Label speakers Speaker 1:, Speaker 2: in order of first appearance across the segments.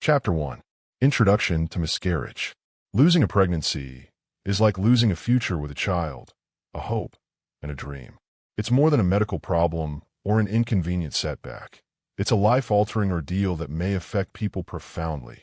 Speaker 1: Chapter 1. Introduction to Miscarriage. Losing a pregnancy is like losing a future with a child, a hope, and a dream. It's more than a medical problem or an inconvenient setback. It's a life-altering ordeal that may affect people profoundly.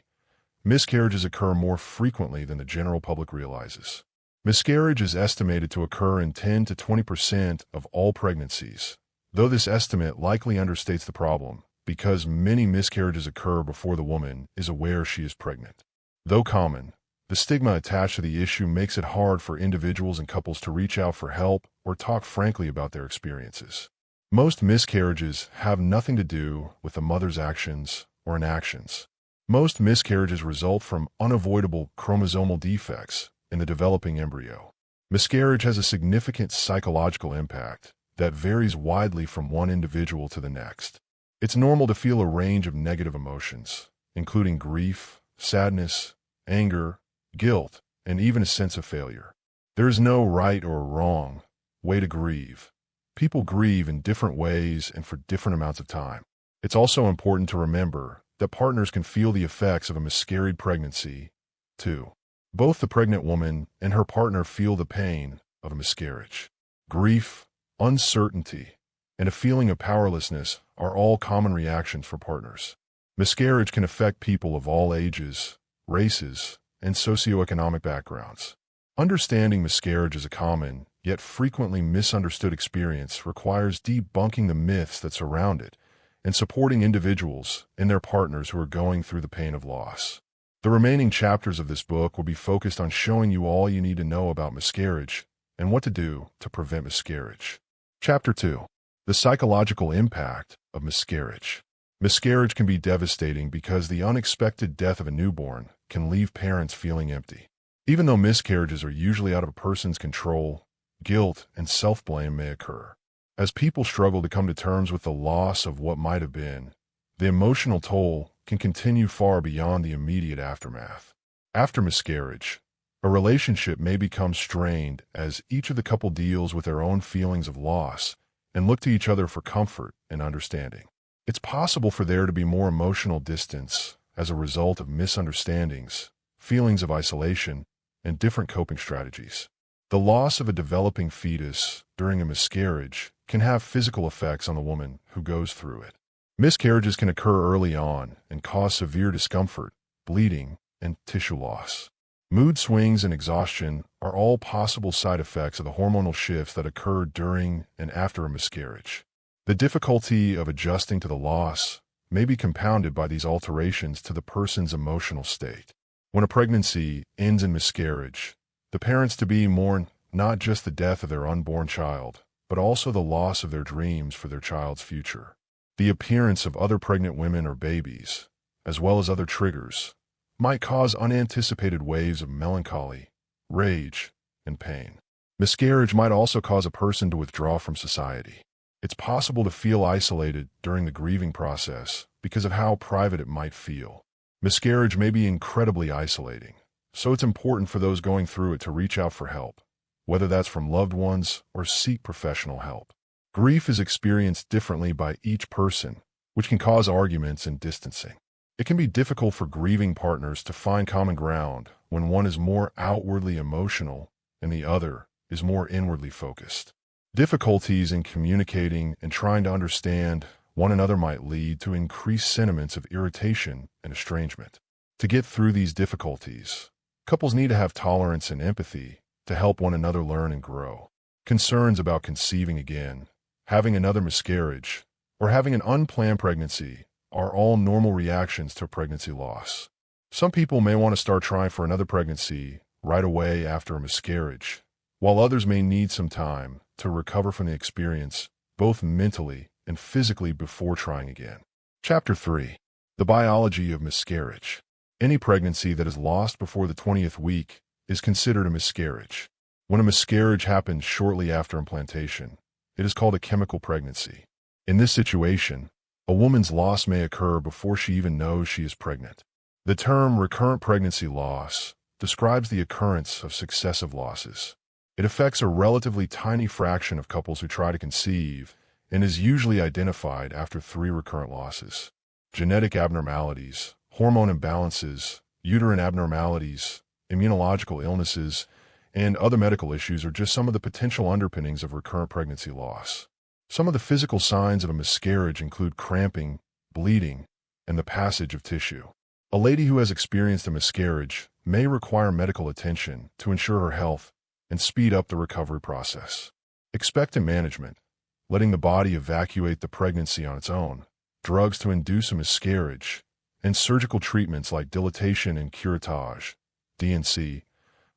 Speaker 1: Miscarriages occur more frequently than the general public realizes. Miscarriage is estimated to occur in 10 to 20% of all pregnancies, though this estimate likely understates the problem, because many miscarriages occur before the woman is aware she is pregnant. Though common, the stigma attached to the issue makes it hard for individuals and couples to reach out for help or talk frankly about their experiences. Most miscarriages have nothing to do with the mother's actions or inactions. Most miscarriages result from unavoidable chromosomal defects in the developing embryo. Miscarriage has a significant psychological impact that varies widely from one individual to the next. It's normal to feel a range of negative emotions, including grief, sadness, anger, guilt, and even a sense of failure. There is no right or wrong way to grieve. People grieve in different ways and for different amounts of time. It's also important to remember that partners can feel the effects of a miscarried pregnancy, too. Both the pregnant woman and her partner feel the pain of a miscarriage. Grief, uncertainty, and a feeling of powerlessness are all common reactions for partners. Miscarriage can affect people of all ages, races, and socioeconomic backgrounds. Understanding miscarriage as a common, yet frequently misunderstood experience requires debunking the myths that surround it and supporting individuals and their partners who are going through the pain of loss. The remaining chapters of this book will be focused on showing you all you need to know about miscarriage and what to do to prevent miscarriage. Chapter 2. The psychological impact of miscarriage. Miscarriage can be devastating because the unexpected death of a newborn can leave parents feeling empty. Even though miscarriages are usually out of a person's control, guilt and self-blame may occur. As people struggle to come to terms with the loss of what might have been, the emotional toll can continue far beyond the immediate aftermath. After miscarriage, a relationship may become strained as each of the couple deals with their own feelings of loss and look to each other for comfort and understanding. It's possible for there to be more emotional distance as a result of misunderstandings, feelings of isolation, and different coping strategies. The loss of a developing fetus during a miscarriage can have physical effects on the woman who goes through it. Miscarriages can occur early on and cause severe discomfort, bleeding, and tissue loss. Mood swings and exhaustion are all possible side effects of the hormonal shifts that occur during and after a miscarriage. The difficulty of adjusting to the loss may be compounded by these alterations to the person's emotional state. When a pregnancy ends in miscarriage, the parents-to-be mourn not just the death of their unborn child, but also the loss of their dreams for their child's future. The appearance of other pregnant women or babies, as well as other triggers, might cause unanticipated waves of melancholy, rage, and pain. Miscarriage might also cause a person to withdraw from society. It's possible to feel isolated during the grieving process because of how private it might feel. Miscarriage may be incredibly isolating, so it's important for those going through it to reach out for help, whether that's from loved ones or seek professional help. Grief is experienced differently by each person, which can cause arguments and distancing. It can be difficult for grieving partners to find common ground when one is more outwardly emotional and the other is more inwardly focused. Difficulties in communicating and trying to understand one another might lead to increased sentiments of irritation and estrangement. To get through these difficulties, couples need to have tolerance and empathy to help one another learn and grow. Concerns about conceiving again, having another miscarriage, or having an unplanned pregnancy are all normal reactions to pregnancy loss. Some people may want to start trying for another pregnancy right away after a miscarriage, while others may need some time to recover from the experience, both mentally and physically, before trying again. Chapter 3. The biology of miscarriage. Any pregnancy that is lost before the 20th week is considered a miscarriage. When a miscarriage happens shortly after implantation, it is called a chemical pregnancy. In this situation, a woman's loss may occur before she even knows she is pregnant. The term recurrent pregnancy loss describes the occurrence of successive losses. It affects a relatively tiny fraction of couples who try to conceive and is usually identified after 3 recurrent losses. Genetic abnormalities, hormone imbalances, uterine abnormalities, immunological illnesses, and other medical issues are just some of the potential underpinnings of recurrent pregnancy loss. Some of the physical signs of a miscarriage include cramping, bleeding, and the passage of tissue. A lady who has experienced a miscarriage may require medical attention to ensure her health and speed up the recovery process. Expectant management, letting the body evacuate the pregnancy on its own, drugs to induce a miscarriage, and surgical treatments like dilatation and curettage, DNC,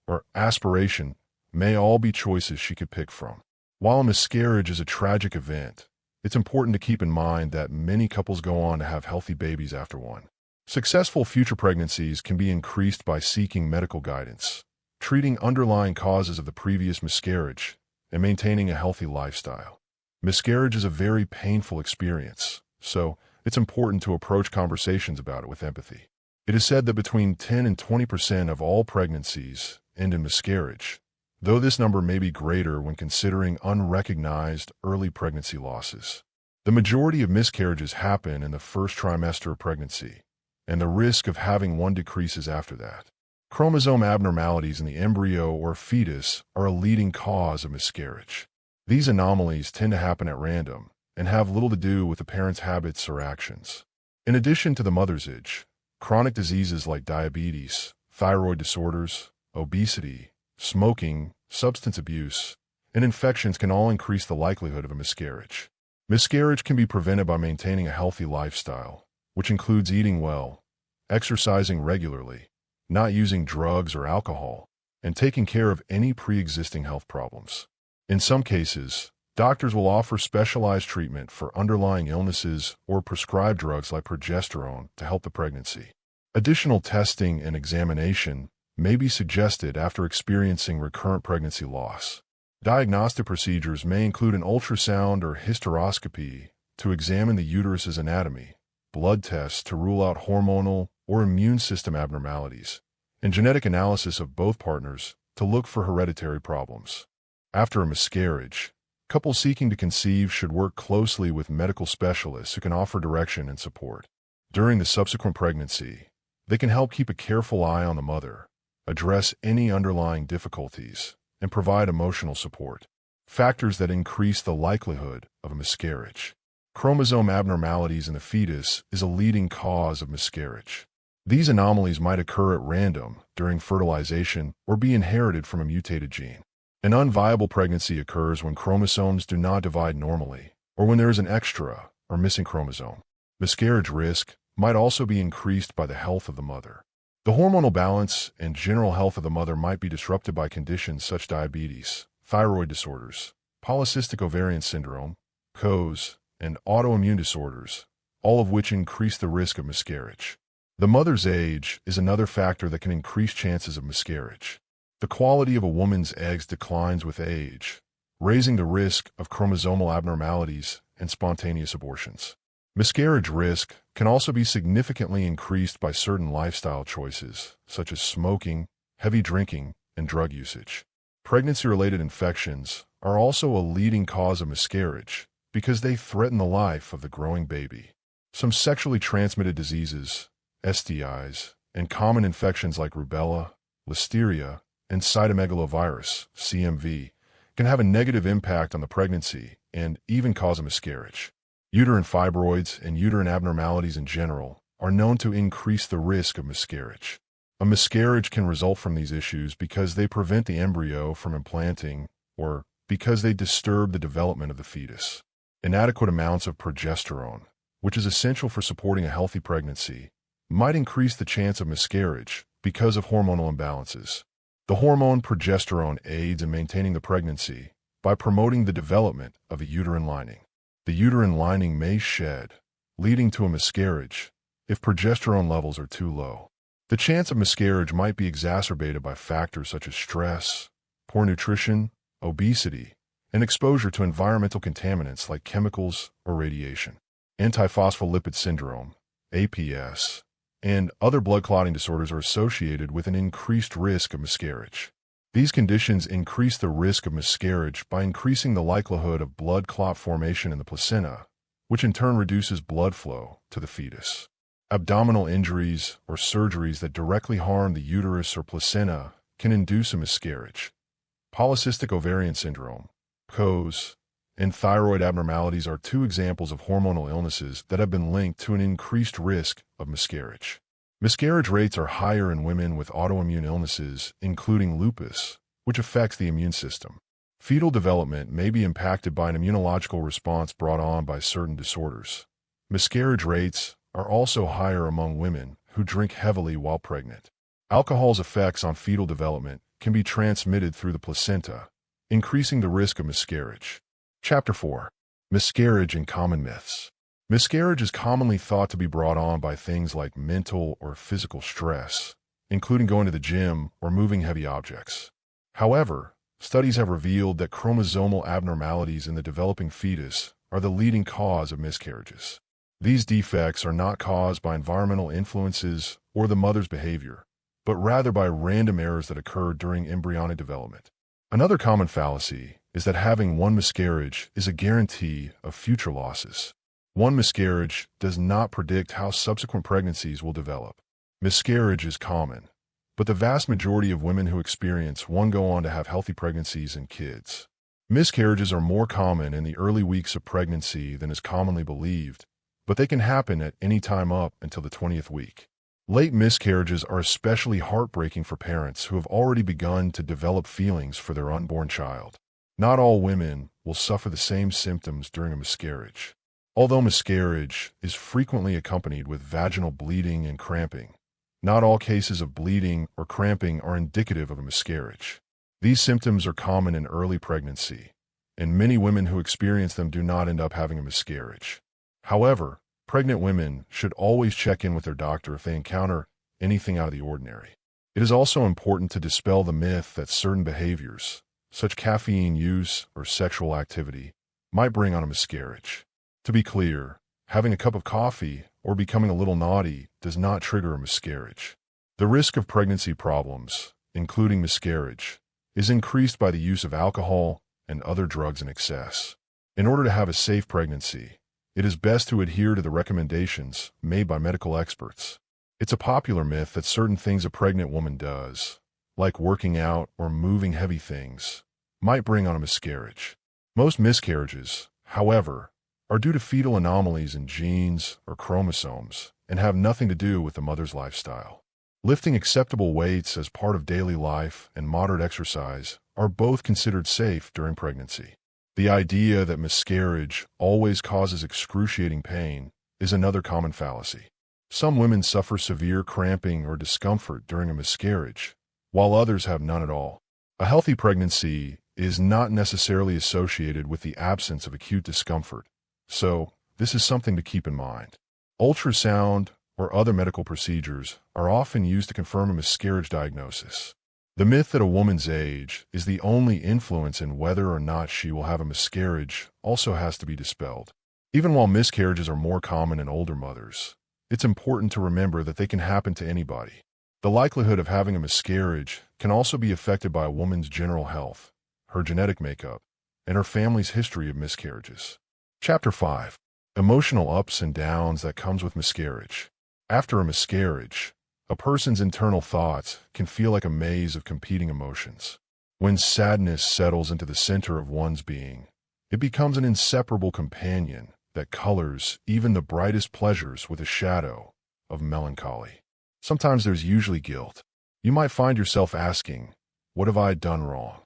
Speaker 1: or aspiration may all be choices she could pick from. While a miscarriage is a tragic event, it's important to keep in mind that many couples go on to have healthy babies after one. Successful future pregnancies can be increased by seeking medical guidance, treating underlying causes of the previous miscarriage, and maintaining a healthy lifestyle. Miscarriage is a very painful experience, so it's important to approach conversations about it with empathy. It is said that between 10 and 20% of all pregnancies end in miscarriage, though this number may be greater when considering unrecognized early pregnancy losses. The majority of miscarriages happen in the first trimester of pregnancy, and the risk of having one decreases after that. Chromosome abnormalities in the embryo or fetus are a leading cause of miscarriage. These anomalies tend to happen at random and have little to do with the parent's habits or actions. In addition to the mother's age, chronic diseases like diabetes, thyroid disorders, obesity, smoking, substance abuse, and infections can all increase the likelihood of a miscarriage. Miscarriage can be prevented by maintaining a healthy lifestyle, which includes eating well, exercising regularly, not using drugs or alcohol, and taking care of any pre-existing health problems. In some cases, doctors will offer specialized treatment for underlying illnesses or prescribe drugs like progesterone to help the pregnancy. Additional testing and examination may be suggested after experiencing recurrent pregnancy loss. Diagnostic procedures may include an ultrasound or hysteroscopy to examine the uterus's anatomy, blood tests to rule out hormonal or immune system abnormalities, and genetic analysis of both partners to look for hereditary problems. After a miscarriage, couples seeking to conceive should work closely with medical specialists who can offer direction and support. During the subsequent pregnancy, they can help keep a careful eye on the mother, address any underlying difficulties, and provide emotional support. Factors that increase the likelihood of a miscarriage. Chromosome abnormalities in the fetus is a leading cause of miscarriage. These anomalies might occur at random during fertilization or be inherited from a mutated gene. An unviable pregnancy occurs when chromosomes do not divide normally, or when there is an extra or missing chromosome. Miscarriage risk might also be increased by the health of the mother. The hormonal balance and general health of the mother might be disrupted by conditions such as diabetes, thyroid disorders, polycystic ovarian syndrome, PCOS, and autoimmune disorders, all of which increase the risk of miscarriage. The mother's age is another factor that can increase chances of miscarriage. The quality of a woman's eggs declines with age, raising the risk of chromosomal abnormalities and spontaneous abortions. Miscarriage risk can also be significantly increased by certain lifestyle choices, such as smoking, heavy drinking, and drug usage. Pregnancy-related infections are also a leading cause of miscarriage because they threaten the life of the growing baby. Some sexually transmitted diseases, STIs, and common infections like rubella, listeria, and cytomegalovirus, CMV, can have a negative impact on the pregnancy and even cause a miscarriage. Uterine fibroids and uterine abnormalities in general are known to increase the risk of miscarriage. A miscarriage can result from these issues because they prevent the embryo from implanting or because they disturb the development of the fetus. Inadequate amounts of progesterone, which is essential for supporting a healthy pregnancy, might increase the chance of miscarriage because of hormonal imbalances. The hormone progesterone aids in maintaining the pregnancy by promoting the development of a uterine lining. The uterine lining may shed, leading to a miscarriage if progesterone levels are too low. The chance of miscarriage might be exacerbated by factors such as stress, poor nutrition, obesity, and exposure to environmental contaminants like chemicals or radiation. Antiphospholipid syndrome, APS, and other blood clotting disorders are associated with an increased risk of miscarriage. These conditions increase the risk of miscarriage by increasing the likelihood of blood clot formation in the placenta, which in turn reduces blood flow to the fetus. Abdominal injuries or surgeries that directly harm the uterus or placenta can induce a miscarriage. Polycystic ovarian syndrome, PCOS, and thyroid abnormalities are two examples of hormonal illnesses that have been linked to an increased risk of miscarriage. Miscarriage rates are higher in women with autoimmune illnesses, including lupus, which affects the immune system. Fetal development may be impacted by an immunological response brought on by certain disorders. Miscarriage rates are also higher among women who drink heavily while pregnant. Alcohol's effects on fetal development can be transmitted through the placenta, increasing the risk of miscarriage. Chapter 4. Miscarriage and Common Myths. Miscarriage is commonly thought to be brought on by things like mental or physical stress, including going to the gym or moving heavy objects. However, studies have revealed that chromosomal abnormalities in the developing fetus are the leading cause of miscarriages. These defects are not caused by environmental influences or the mother's behavior, but rather by random errors that occur during embryonic development. Another common fallacy is that having one miscarriage is a guarantee of future losses. One miscarriage does not predict how subsequent pregnancies will develop. Miscarriage is common, but the vast majority of women who experience one go on to have healthy pregnancies and kids. Miscarriages are more common in the early weeks of pregnancy than is commonly believed, but they can happen at any time up until the 20th week. Late miscarriages are especially heartbreaking for parents who have already begun to develop feelings for their unborn child. Not all women will suffer the same symptoms during a miscarriage. Although miscarriage is frequently accompanied with vaginal bleeding and cramping, not all cases of bleeding or cramping are indicative of a miscarriage. These symptoms are common in early pregnancy, and many women who experience them do not end up having a miscarriage. However, pregnant women should always check in with their doctor if they encounter anything out of the ordinary. It is also important to dispel the myth that certain behaviors, such caffeine use or sexual activity, might bring on a miscarriage. To be clear, having a cup of coffee or becoming a little naughty does not trigger a miscarriage. The risk of pregnancy problems, including miscarriage, is increased by the use of alcohol and other drugs in excess. In order to have a safe pregnancy, it is best to adhere to the recommendations made by medical experts. It's a popular myth that certain things a pregnant woman does, like working out or moving heavy things, might bring on a miscarriage. Most miscarriages, however, are due to fetal anomalies in genes or chromosomes and have nothing to do with the mother's lifestyle. Lifting acceptable weights as part of daily life and moderate exercise are both considered safe during pregnancy. The idea that miscarriage always causes excruciating pain is another common fallacy. Some women suffer severe cramping or discomfort during a miscarriage, while others have none at all. A healthy pregnancy is not necessarily associated with the absence of acute discomfort, so this is something to keep in mind. Ultrasound or other medical procedures are often used to confirm a miscarriage diagnosis. The myth that a woman's age is the only influence in whether or not she will have a miscarriage also has to be dispelled. Even while miscarriages are more common in older mothers, it's important to remember that they can happen to anybody. The likelihood of having a miscarriage can also be affected by a woman's general health, her genetic makeup, and her family's history of miscarriages. Chapter 5. Emotional ups and downs that comes with miscarriage. After a miscarriage, a person's internal thoughts can feel like a maze of competing emotions. When sadness settles into the center of one's being, it becomes an inseparable companion that colors even the brightest pleasures with a shadow of melancholy. Sometimes there's usually guilt. You might find yourself asking, what have I done wrong?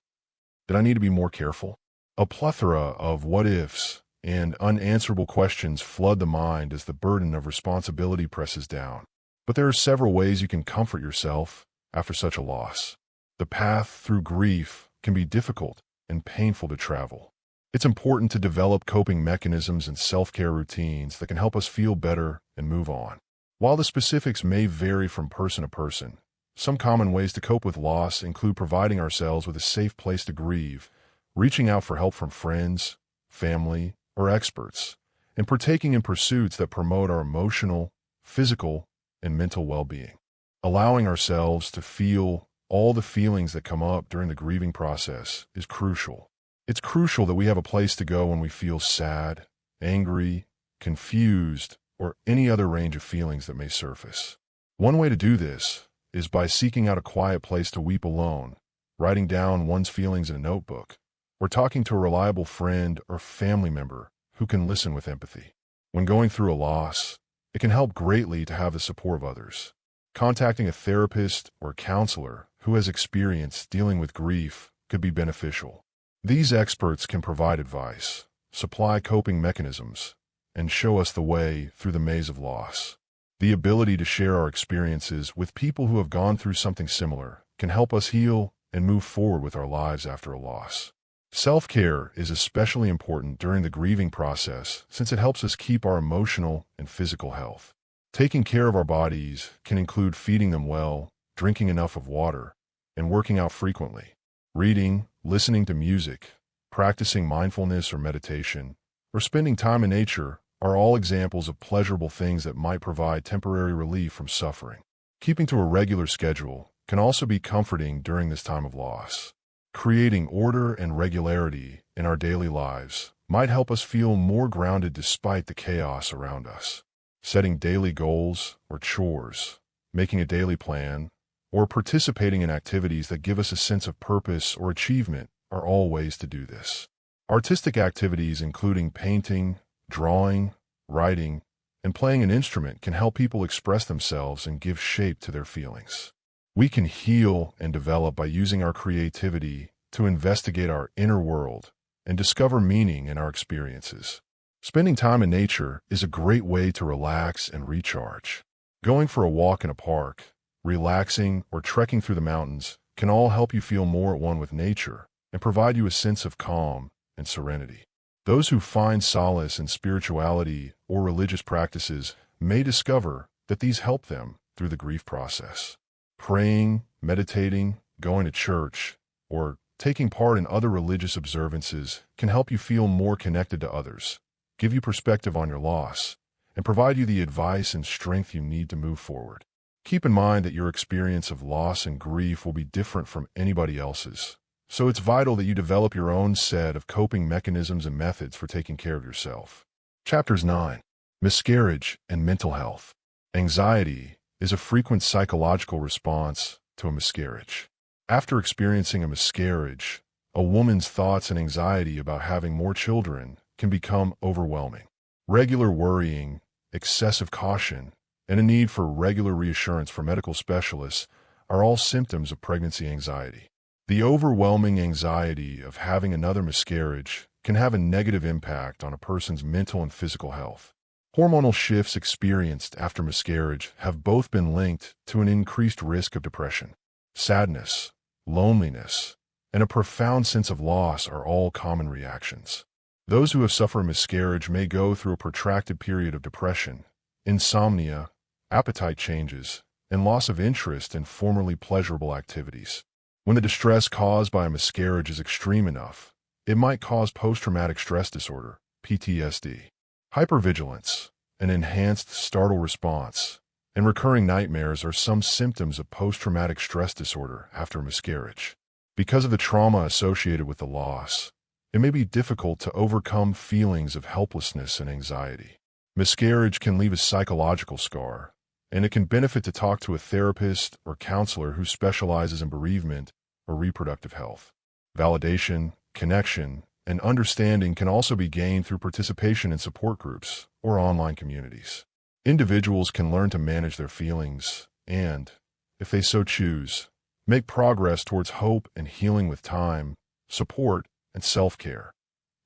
Speaker 1: Did I need to be more careful? A plethora of what-ifs and unanswerable questions flood the mind as the burden of responsibility presses down. But there are several ways you can comfort yourself after such a loss. The path through grief can be difficult and painful to travel. It's important to develop coping mechanisms and self-care routines that can help us feel better and move on. While the specifics may vary from person to person, some common ways to cope with loss include providing ourselves with a safe place to grieve, reaching out for help from friends, family, or experts, and partaking in pursuits that promote our emotional, physical, and mental well-being. Allowing ourselves to feel all the feelings that come up during the grieving process is crucial. It's crucial that we have a place to go when we feel sad, angry, confused, or any other range of feelings that may surface. One way to do this is by seeking out a quiet place to weep alone, writing down one's feelings in a notebook, or talking to a reliable friend or family member who can listen with empathy. When going through a loss, it can help greatly to have the support of others. Contacting a therapist or counselor who has experience dealing with grief could be beneficial. These experts can provide advice, supply coping mechanisms, and show us the way through the maze of loss. The ability to share our experiences with people who have gone through something similar can help us heal and move forward with our lives after a loss. Self-care is especially important during the grieving process since it helps us keep our emotional and physical health. Taking care of our bodies can include feeding them well, drinking enough of water, and working out frequently. Reading, listening to music, practicing mindfulness or meditation, or spending time in nature are all examples of pleasurable things that might provide temporary relief from suffering. Keeping to a regular schedule can also be comforting during this time of loss. Creating order and regularity in our daily lives might help us feel more grounded despite the chaos around us. Setting daily goals or chores, making a daily plan, or participating in activities that give us a sense of purpose or achievement are all ways to do this. Artistic activities including painting, drawing, writing, and playing an instrument can help people express themselves and give shape to their feelings. We can heal and develop by using our creativity to investigate our inner world and discover meaning in our experiences. Spending time in nature is a great way to relax and recharge. Going for a walk in a park, relaxing, or trekking through the mountains can all help you feel more at one with nature and provide you a sense of calm and serenity. Those who find solace in spirituality or religious practices may discover that these help them through the grief process. Praying, meditating, going to church, or taking part in other religious observances can help you feel more connected to others, give you perspective on your loss, and provide you the advice and strength you need to move forward. Keep in mind that your experience of loss and grief will be different from anybody else's, so it's vital that you develop your own set of coping mechanisms and methods for taking care of yourself. Chapters 9. Miscarriage and Mental Health. Anxiety is a frequent psychological response to a miscarriage. After experiencing a miscarriage, a woman's thoughts and anxiety about having more children can become overwhelming. Regular worrying, excessive caution, and a need for regular reassurance from medical specialists are all symptoms of pregnancy anxiety. The overwhelming anxiety of having another miscarriage can have a negative impact on a person's mental and physical health. Hormonal shifts experienced after miscarriage have both been linked to an increased risk of depression. Sadness, loneliness, and a profound sense of loss are all common reactions. Those who have suffered a miscarriage may go through a protracted period of depression, insomnia, appetite changes, and loss of interest in formerly pleasurable activities. When the distress caused by a miscarriage is extreme enough, it might cause post-traumatic stress disorder, PTSD. Hypervigilance, an enhanced startle response, and recurring nightmares are some symptoms of post-traumatic stress disorder after a miscarriage. Because of the trauma associated with the loss, it may be difficult to overcome feelings of helplessness and anxiety. Miscarriage can leave a psychological scar, and it can benefit to talk to a therapist or counselor who specializes in bereavement or reproductive health. Validation, connection, and understanding can also be gained through participation in support groups or online communities. Individuals can learn to manage their feelings and, if they so choose, make progress towards hope and healing with time, support, and self-care.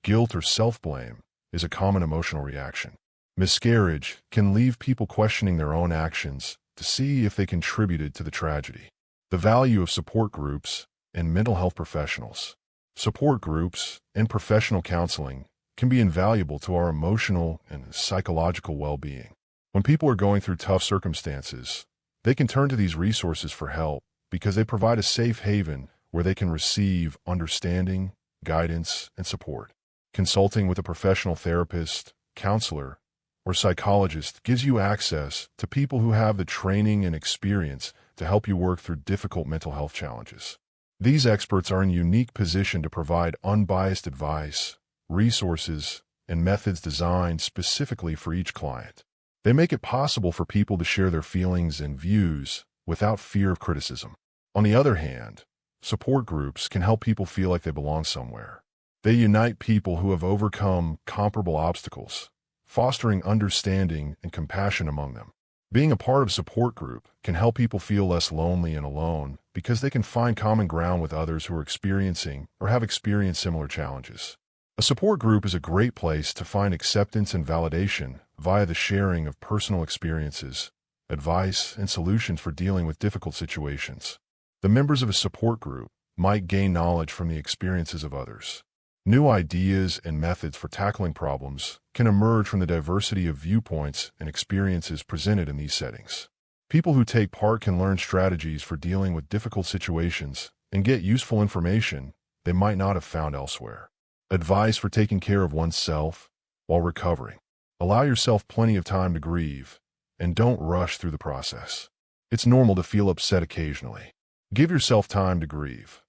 Speaker 1: Guilt or self-blame is a common emotional reaction. Miscarriage can leave people questioning their own actions to see if they contributed to the tragedy. The value of support groups and mental health professionals. Support groups and professional counseling can be invaluable to our emotional and psychological well-being. When people are going through tough circumstances, they can turn to these resources for help because they provide a safe haven where they can receive understanding, guidance, and support. Consulting with a professional therapist, counselor, or psychologist gives you access to people who have the training and experience to help you work through difficult mental health challenges. These experts are in a unique position to provide unbiased advice, resources, and methods designed specifically for each client. They make it possible for people to share their feelings and views without fear of criticism. On the other hand, support groups can help people feel like they belong somewhere. They unite people who have overcome comparable obstacles, fostering understanding and compassion among them. Being a part of a support group can help people feel less lonely and alone because they can find common ground with others who are experiencing or have experienced similar challenges. A support group is a great place to find acceptance and validation via the sharing of personal experiences, advice, and solutions for dealing with difficult situations. The members of a support group might gain knowledge from the experiences of others. New ideas and methods for tackling problems can emerge from the diversity of viewpoints and experiences presented in these settings. People who take part can learn strategies for dealing with difficult situations and get useful information they might not have found elsewhere. Advice for taking care of oneself while recovering. Allow yourself plenty of time to grieve, and don't rush through the process. It's normal to feel upset occasionally. Give yourself time to grieve.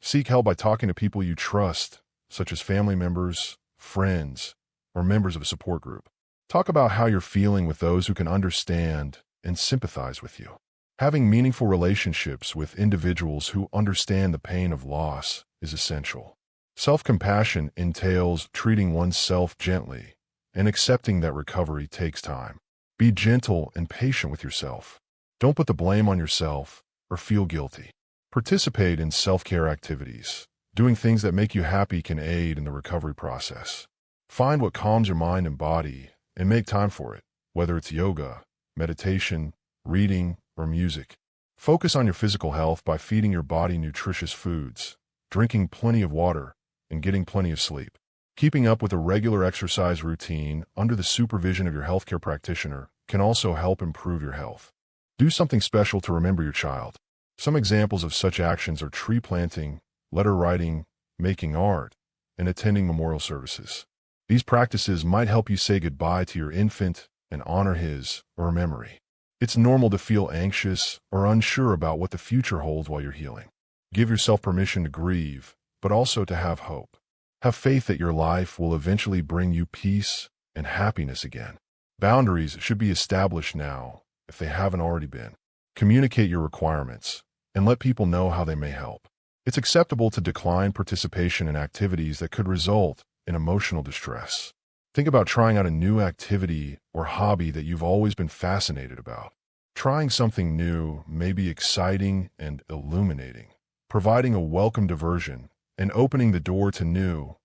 Speaker 1: Seek help by talking to people you trust, such as family members, friends, or members of a support group. Talk about how you're feeling with those who can understand and sympathize with you. Having meaningful relationships with individuals who understand the pain of loss is essential. Self-compassion entails treating oneself gently and accepting that recovery takes time. Be gentle and patient with yourself. Don't put the blame on yourself or feel guilty. Participate in self-care activities. Doing things that make you happy can aid in the recovery process. Find what calms your mind and body and make time for it, whether it's yoga, meditation, reading, or music. Focus on your physical health by feeding your body nutritious foods, drinking plenty of water, and getting plenty of sleep. Keeping up with a regular exercise routine under the supervision of your healthcare practitioner can also help improve your health. Do something special to remember your child. Some examples of such actions are tree planting, letter writing, making art, and attending memorial services. These practices might help you say goodbye to your infant and honor his or her memory. It's normal to feel anxious or unsure about what the future holds while you're healing. Give yourself permission to grieve, but also to have hope. Have faith that your life will eventually bring you peace and happiness again. Boundaries should be established now, if they haven't already been. Communicate your requirements and let people know how they may help. It's acceptable to decline participation in activities that could result in emotional distress. Think about trying out a new activity or hobby that you've always been fascinated about. Trying something new may be exciting and illuminating, providing a welcome diversion and opening the door to new,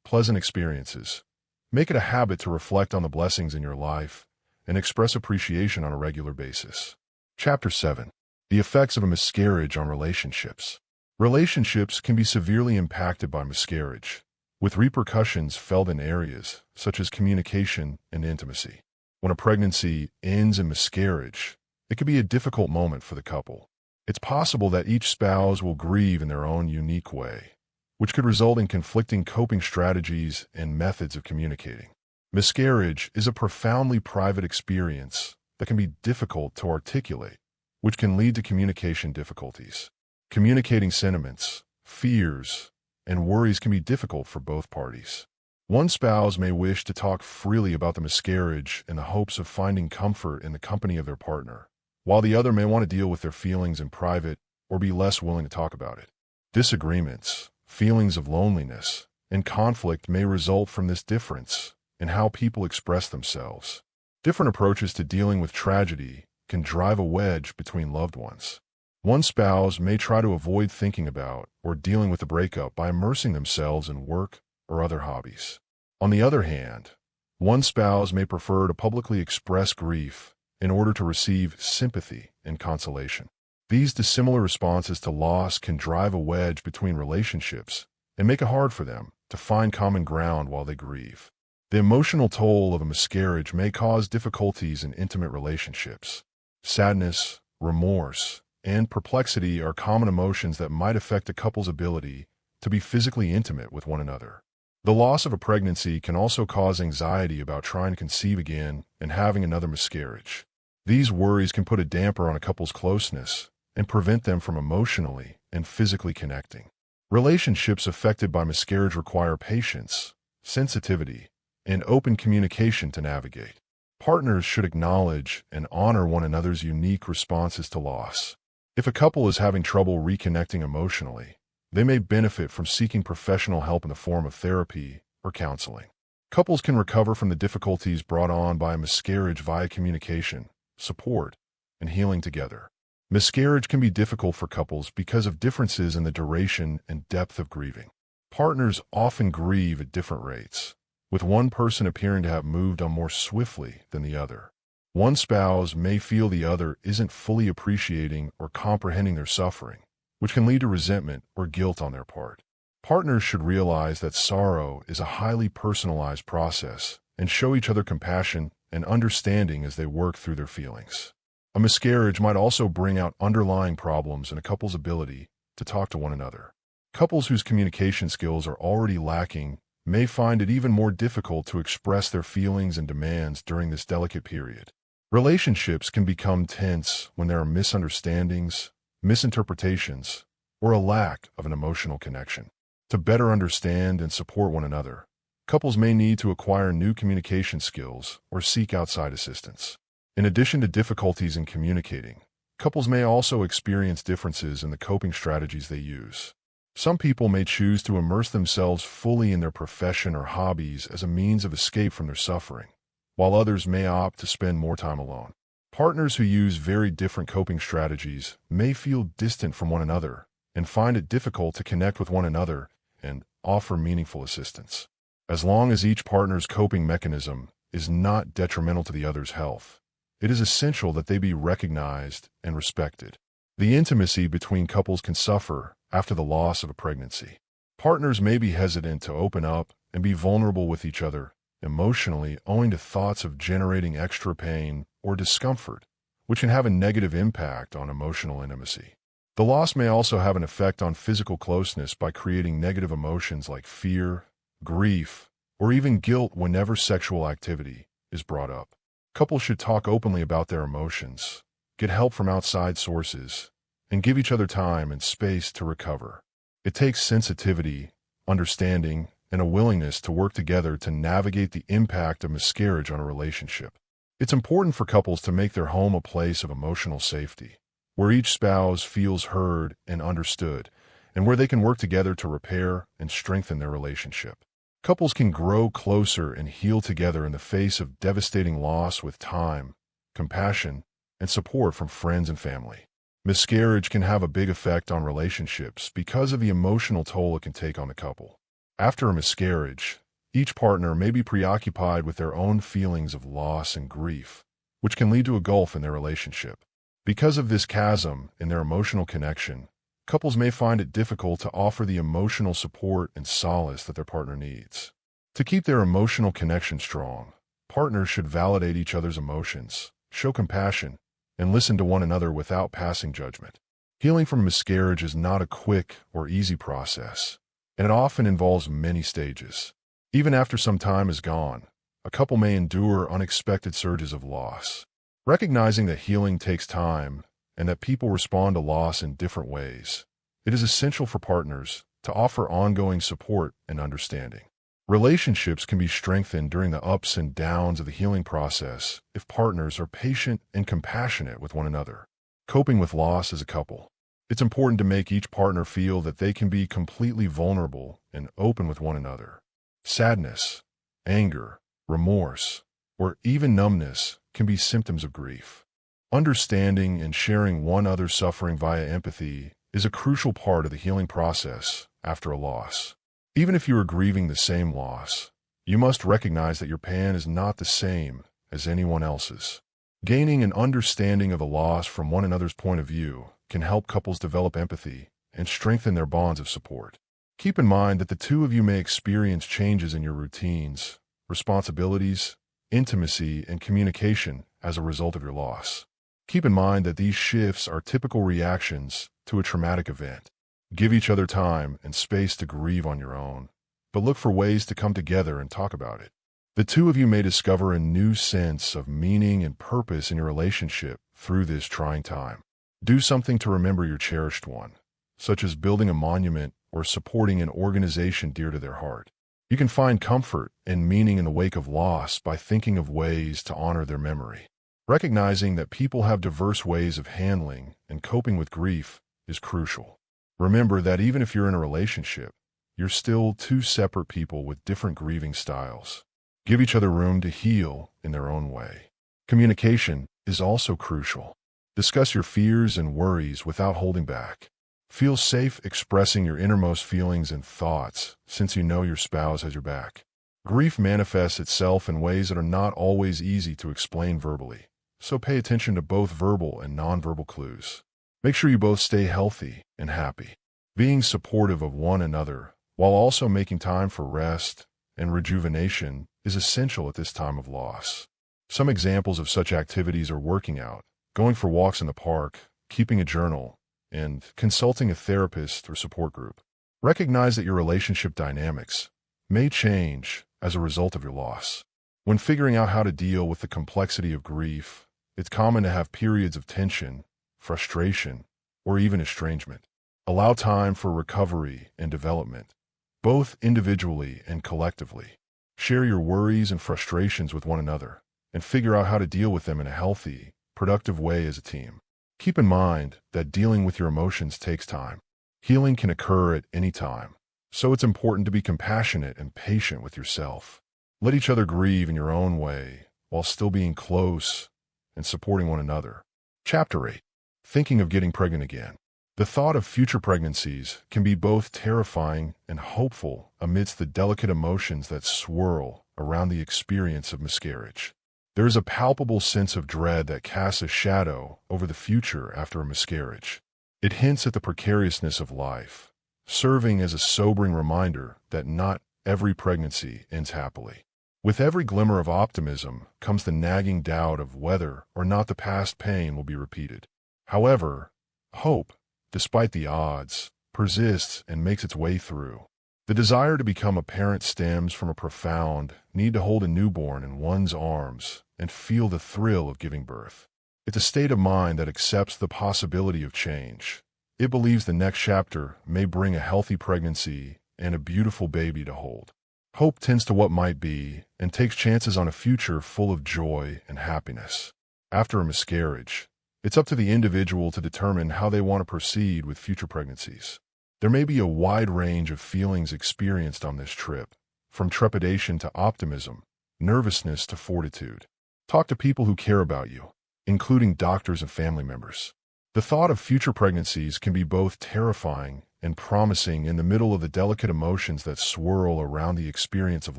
Speaker 1: pleasant experiences. Make it a habit to reflect on the blessings in your life and express appreciation on a regular basis. Chapter 7. The effects of a miscarriage on relationships. Relationships can be severely impacted by miscarriage, with repercussions felt in areas such as communication and intimacy. When a pregnancy ends in miscarriage, it can be a difficult moment for the couple. It's possible that each spouse will grieve in their own unique way, which could result in conflicting coping strategies and methods of communicating. Miscarriage is a profoundly private experience that can be difficult to articulate, which can lead to communication difficulties. Communicating sentiments, fears, and worries can be difficult for both parties. One spouse may wish to talk freely about the miscarriage in the hopes of finding comfort in the company of their partner, while the other may want to deal with their feelings in private or be less willing to talk about it. Disagreements, feelings of loneliness, and conflict may result from this difference in how people express themselves. Different approaches to dealing with tragedy can drive a wedge between loved ones. One spouse may try to avoid thinking about or dealing with the breakup by immersing themselves in work or other hobbies. On the other hand, one spouse may prefer to publicly express grief in order to receive sympathy and consolation. These dissimilar responses to loss can drive a wedge between relationships and make it hard for them to find common ground while they grieve. The emotional toll of a miscarriage may cause difficulties in intimate relationships. Sadness, remorse, and perplexity are common emotions that might affect a couple's ability to be physically intimate with one another. The loss of a pregnancy can also cause anxiety about trying to conceive again and having another miscarriage. These worries can put a damper on a couple's closeness and prevent them from emotionally and physically connecting. Relationships affected by miscarriage require patience, sensitivity, and open communication to navigate. Partners should acknowledge and honor one another's unique responses to loss. If a couple is having trouble reconnecting emotionally, they may benefit from seeking professional help in the form of therapy or counseling. Couples can recover from the difficulties brought on by a miscarriage via communication, support, and healing together. Miscarriage can be difficult for couples because of differences in the duration and depth of grieving. Partners often grieve at different rates, with one person appearing to have moved on more swiftly than the other. One spouse may feel the other isn't fully appreciating or comprehending their suffering, which can lead to resentment or guilt on their part. Partners should realize that sorrow is a highly personalized process and show each other compassion and understanding as they work through their feelings. A miscarriage might also bring out underlying problems in a couple's ability to talk to one another. Couples whose communication skills are already lacking may find it even more difficult to express their feelings and demands during this delicate period. Relationships can become tense when there are misunderstandings, misinterpretations, or a lack of an emotional connection. To better understand and support one another, couples may need to acquire new communication skills or seek outside assistance. In addition to difficulties in communicating, couples may also experience differences in the coping strategies they use. Some people may choose to immerse themselves fully in their profession or hobbies as a means of escape from their suffering, while others may opt to spend more time alone. Partners who use very different coping strategies may feel distant from one another and find it difficult to connect with one another and offer meaningful assistance. As long as each partner's coping mechanism is not detrimental to the other's health, it is essential that they be recognized and respected. The intimacy between couples can suffer after the loss of a pregnancy. Partners may be hesitant to open up and be vulnerable with each other emotionally owing to thoughts of generating extra pain or discomfort, which can have a negative impact on emotional intimacy. The loss may also have an effect on physical closeness by creating negative emotions like fear, grief, or even guilt whenever sexual activity is brought up. Couples should talk openly about their emotions, get help from outside sources, and give each other time and space to recover. It takes sensitivity, understanding, and a willingness to work together to navigate the impact of miscarriage on a relationship. It's important for couples to make their home a place of emotional safety, where each spouse feels heard and understood, and where they can work together to repair and strengthen their relationship. Couples can grow closer and heal together in the face of devastating loss with time, compassion, and support from friends and family. Miscarriage can have a big effect on relationships because of the emotional toll it can take on the couple. After a miscarriage, each partner may be preoccupied with their own feelings of loss and grief, which can lead to a gulf in their relationship. Because of this chasm in their emotional connection, couples may find it difficult to offer the emotional support and solace that their partner needs. To keep their emotional connection strong, partners should validate each other's emotions, show compassion, and listen to one another without passing judgment. Healing from miscarriage is not a quick or easy process, and it often involves many stages. Even after some time is gone, a couple may endure unexpected surges of loss. Recognizing that healing takes time and that people respond to loss in different ways, it is essential for partners to offer ongoing support and understanding. Relationships can be strengthened during the ups and downs of the healing process if partners are patient and compassionate with one another. Coping with loss as a couple. It's important to make each partner feel that they can be completely vulnerable and open with one another. Sadness, anger, remorse, or even numbness can be symptoms of grief. Understanding and sharing one another's suffering via empathy is a crucial part of the healing process after a loss. Even if you are grieving the same loss, you must recognize that your pain is not the same as anyone else's. Gaining an understanding of the loss from one another's point of view can help couples develop empathy and strengthen their bonds of support. Keep in mind that the two of you may experience changes in your routines, responsibilities, intimacy, and communication as a result of your loss. Keep in mind that these shifts are typical reactions to a traumatic event. Give each other time and space to grieve on your own, but look for ways to come together and talk about it. The two of you may discover a new sense of meaning and purpose in your relationship through this trying time. Do something to remember your cherished one, such as building a monument or supporting an organization dear to their heart. You can find comfort and meaning in the wake of loss by thinking of ways to honor their memory. Recognizing that people have diverse ways of handling and coping with grief is crucial. Remember that even if you're in a relationship, you're still two separate people with different grieving styles. Give each other room to heal in their own way. Communication is also crucial. Discuss your fears and worries without holding back. Feel safe expressing your innermost feelings and thoughts, since you know your spouse has your back. Grief manifests itself in ways that are not always easy to explain verbally, so pay attention to both verbal and nonverbal clues. Make sure you both stay healthy and happy. Being supportive of one another while also making time for rest and rejuvenation is essential at this time of loss. Some examples of such activities are working out, going for walks in the park, keeping a journal, and consulting a therapist or support group. Recognize that your relationship dynamics may change as a result of your loss. When figuring out how to deal with the complexity of grief, it's common to have periods of tension, frustration, or even estrangement. Allow time for recovery and development, both individually and collectively. Share your worries and frustrations with one another, and figure out how to deal with them in a healthy, productive way as a team. Keep in mind that dealing with your emotions takes time. Healing can occur at any time, so it's important to be compassionate and patient with yourself. Let each other grieve in your own way, while still being close and supporting one another. Chapter 8. Thinking of getting pregnant again. The thought of future pregnancies can be both terrifying and hopeful amidst the delicate emotions that swirl around the experience of miscarriage. There is a palpable sense of dread that casts a shadow over the future after a miscarriage. It hints at the precariousness of life, serving as a sobering reminder that not every pregnancy ends happily. With every glimmer of optimism comes the nagging doubt of whether or not the past pain will be repeated. However, hope, despite the odds, persists and makes its way through. The desire to become a parent stems from a profound need to hold a newborn in one's arms and feel the thrill of giving birth. It's a state of mind that accepts the possibility of change. It believes the next chapter may bring a healthy pregnancy and a beautiful baby to hold. Hope tends to what might be and takes chances on a future full of joy and happiness. After a miscarriage, it's up to the individual to determine how they want to proceed with future pregnancies. There may be a wide range of feelings experienced on this trip, from trepidation to optimism, nervousness to fortitude. Talk to people who care about you, including doctors and family members. The thought of future pregnancies can be both terrifying and promising in the middle of the delicate emotions that swirl around the experience of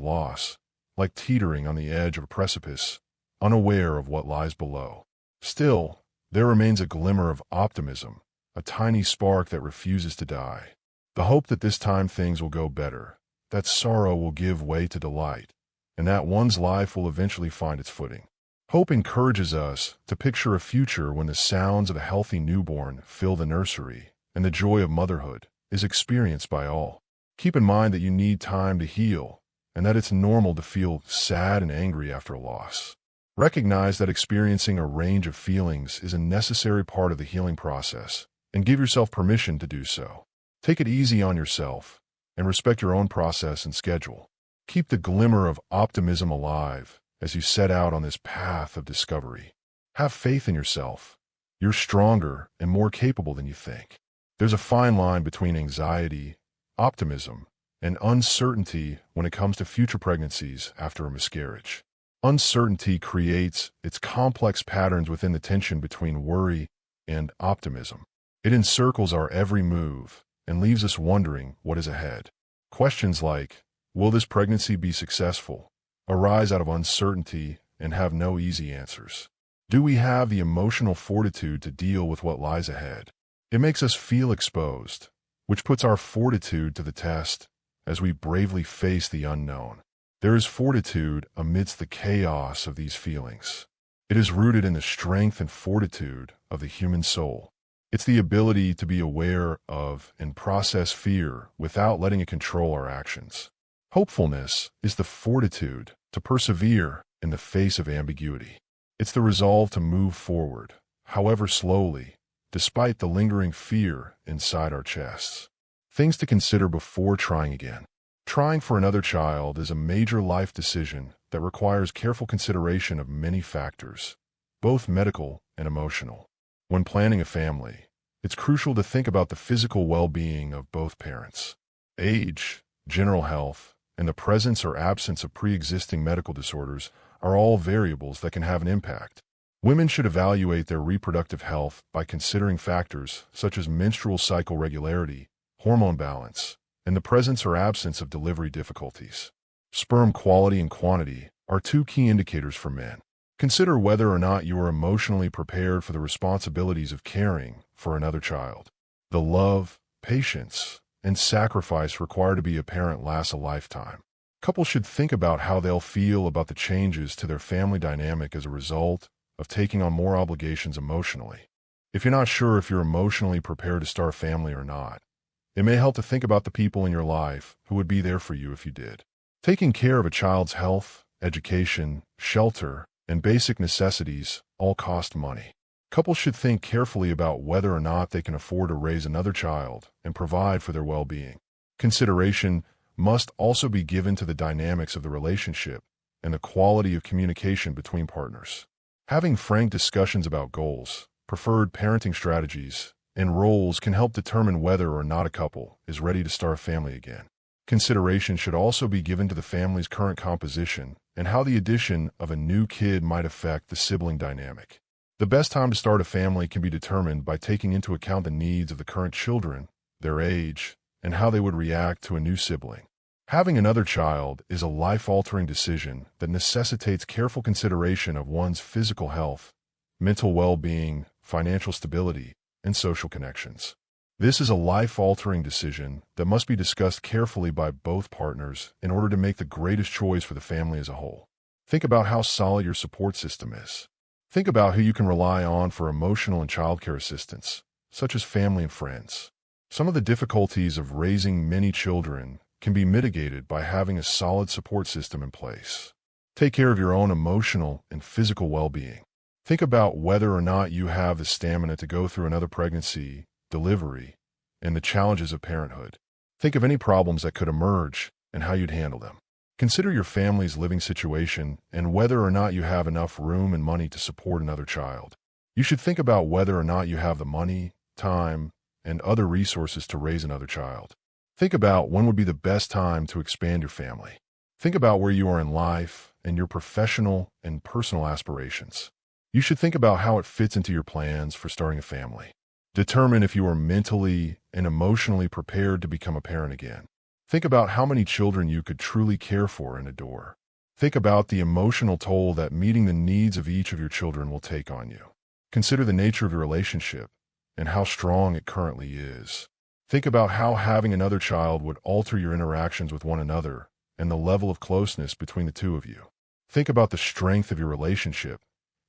Speaker 1: loss, like teetering on the edge of a precipice, unaware of what lies below. Still, there remains a glimmer of optimism, a tiny spark that refuses to die. The hope that this time things will go better, that sorrow will give way to delight, and that one's life will eventually find its footing. Hope encourages us to picture a future when the sounds of a healthy newborn fill the nursery and the joy of motherhood is experienced by all. Keep in mind that you need time to heal and that it's normal to feel sad and angry after a loss. Recognize that experiencing a range of feelings is a necessary part of the healing process, and give yourself permission to do so. Take it easy on yourself and respect your own process and schedule. Keep the glimmer of optimism alive as you set out on this path of discovery. Have faith in yourself. You're stronger and more capable than you think. There's a fine line between anxiety, optimism, and uncertainty when it comes to future pregnancies after a miscarriage. Uncertainty creates its complex patterns within the tension between worry and optimism. It encircles our every move and leaves us wondering what is ahead. Questions like, will this pregnancy be successful, arise out of uncertainty and have no easy answers. Do we have the emotional fortitude to deal with what lies ahead? It makes us feel exposed, which puts our fortitude to the test as we bravely face the unknown. There is fortitude amidst the chaos of these feelings. It is rooted in the strength and fortitude of the human soul. It's the ability to be aware of and process fear without letting it control our actions. Hopefulness is the fortitude to persevere in the face of ambiguity. It's the resolve to move forward, however slowly, despite the lingering fear inside our chests. Things to consider before trying again. Trying for another child is a major life decision that requires careful consideration of many factors, both medical and emotional. When planning a family, it's crucial to think about the physical well-being of both parents. Age, general health, and the presence or absence of pre-existing medical disorders are all variables that can have an impact. Women should evaluate their reproductive health by considering factors such as menstrual cycle regularity, hormone balance, and the presence or absence of delivery difficulties. Sperm quality and quantity are two key indicators for men. Consider whether or not you are emotionally prepared for the responsibilities of caring for another child. The love, patience, and sacrifice required to be a parent lasts a lifetime. Couples should think about how they'll feel about the changes to their family dynamic as a result of taking on more obligations emotionally. If you're not sure if you're emotionally prepared to start a family or not, it may help to think about the people in your life who would be there for you if you did. Taking care of a child's health, education, shelter, and basic necessities all cost money. Couples should think carefully about whether or not they can afford to raise another child and provide for their well-being. Consideration must also be given to the dynamics of the relationship and the quality of communication between partners. Having frank discussions about goals, preferred parenting strategies, and roles can help determine whether or not a couple is ready to start a family again. Consideration should also be given to the family's current composition and how the addition of a new kid might affect the sibling dynamic. The best time to start a family can be determined by taking into account the needs of the current children, their age, and how they would react to a new sibling. Having another child is a life-altering decision that necessitates careful consideration of one's physical health, mental well-being, financial stability, and social connections. This is a life-altering decision that must be discussed carefully by both partners in order to make the greatest choice for the family as a whole. Think about how solid your support system is. Think about who you can rely on for emotional and childcare assistance, such as family and friends. Some of the difficulties of raising many children can be mitigated by having a solid support system in place. Take care of your own emotional and physical well-being. Think about whether or not you have the stamina to go through another pregnancy, delivery, and the challenges of parenthood. Think of any problems that could emerge and how you'd handle them. Consider your family's living situation and whether or not you have enough room and money to support another child. You should think about whether or not you have the money, time, and other resources to raise another child. Think about when would be the best time to expand your family. Think about where you are in life and your professional and personal aspirations. You should think about how it fits into your plans for starting a family. Determine if you are mentally and emotionally prepared to become a parent again. Think about how many children you could truly care for and adore. Think about the emotional toll that meeting the needs of each of your children will take on you. Consider the nature of your relationship and how strong it currently is. Think about how having another child would alter your interactions with one another and the level of closeness between the two of you. Think about the strength of your relationship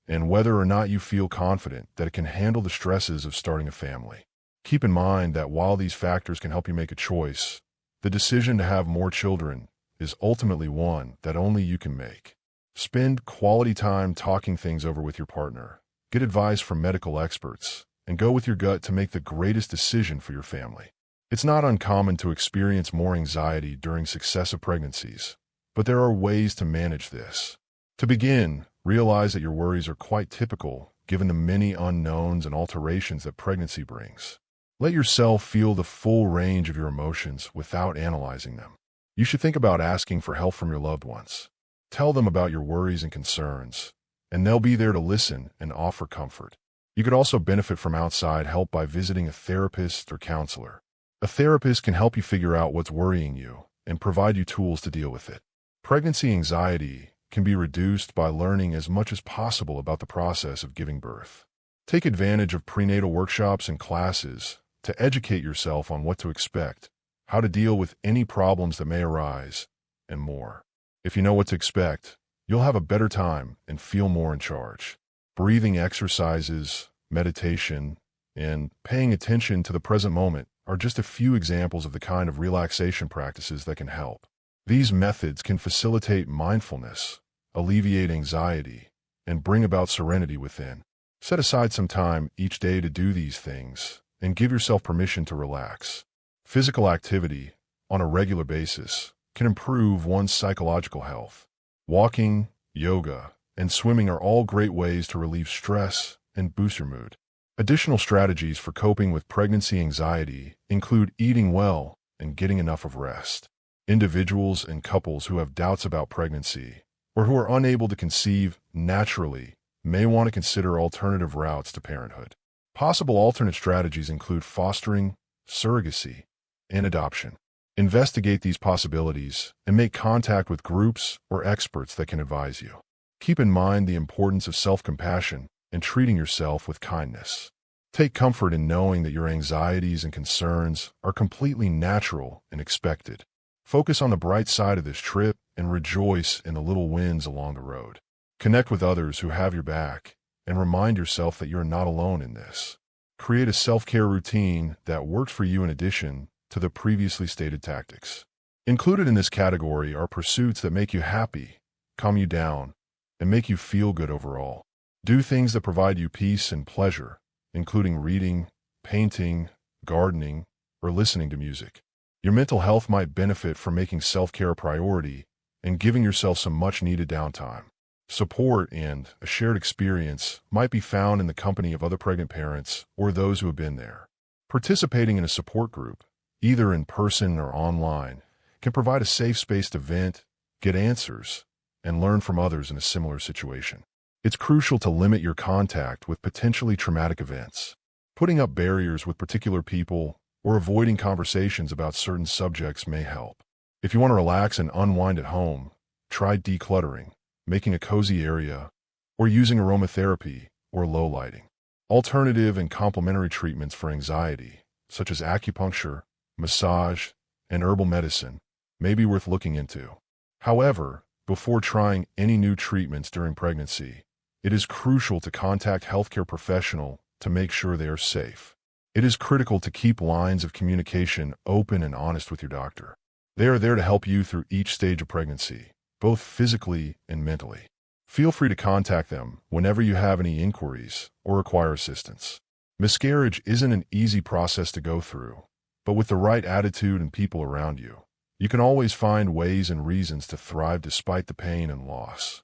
Speaker 1: and whether or not you feel confident that it can handle the stresses of starting a family. Keep in mind that while these factors can help you make a choice, the decision to have more children is ultimately one that only you can make. Spend quality time talking things over with your partner. Get advice from medical experts, and go with your gut to make the greatest decision for your family. It's not uncommon to experience more anxiety during successive pregnancies, but there are ways to manage this. To begin, realize that your worries are quite typical given the many unknowns and alterations that pregnancy brings. Let yourself feel the full range of your emotions without analyzing them. You should think about asking for help from your loved ones. Tell them about your worries and concerns, and they'll be there to listen and offer comfort. You could also benefit from outside help by visiting a therapist or counselor. A therapist can help you figure out what's worrying you and provide you tools to deal with it. Pregnancy anxiety can be reduced by learning as much as possible about the process of giving birth. Take advantage of prenatal workshops and classes to educate yourself on what to expect, how to deal with any problems that may arise, and more. If you know what to expect, you'll have a better time and feel more in charge. Breathing exercises, meditation, and paying attention to the present moment are just a few examples of the kind of relaxation practices that can help. These methods can facilitate mindfulness, alleviate anxiety, and bring about serenity within. Set aside some time each day to do these things and give yourself permission to relax. Physical activity, on a regular basis, can improve one's psychological health. Walking, yoga, and swimming are all great ways to relieve stress and boost your mood. Additional strategies for coping with pregnancy anxiety include eating well and getting enough of rest. Individuals and couples who have doubts about pregnancy or who are unable to conceive naturally may want to consider alternative routes to parenthood. Possible alternate strategies include fostering, surrogacy, and adoption. Investigate these possibilities and make contact with groups or experts that can advise you. Keep in mind the importance of self-compassion and treating yourself with kindness. Take comfort in knowing that your anxieties and concerns are completely natural and expected. Focus on the bright side of this trip and rejoice in the little wins along the road. Connect with others who have your back and remind yourself that you're not alone in this. Create a self-care routine that works for you in addition to the previously stated tactics. Included in this category are pursuits that make you happy, calm you down, and make you feel good overall. Do things that provide you peace and pleasure, including reading, painting, gardening, or listening to music. Your mental health might benefit from making self-care a priority and giving yourself some much-needed downtime. Support and a shared experience might be found in the company of other pregnant parents or those who have been there. Participating in a support group, either in person or online, can provide a safe space to vent, get answers, and learn from others in a similar situation. It's crucial to limit your contact with potentially traumatic events. Putting up barriers with particular people or avoiding conversations about certain subjects may help. If you want to relax and unwind at home, try decluttering, making a cozy area, or using aromatherapy or low lighting. Alternative and complementary treatments for anxiety, such as acupuncture, massage, and herbal medicine, may be worth looking into. However, before trying any new treatments during pregnancy, it is crucial to contact a healthcare professional to make sure they are safe. It is critical to keep lines of communication open and honest with your doctor. They are there to help you through each stage of pregnancy, both physically and mentally. Feel free to contact them whenever you have any inquiries or require assistance. Miscarriage isn't an easy process to go through, but with the right attitude and people around you, you can always find ways and reasons to thrive despite the pain and loss.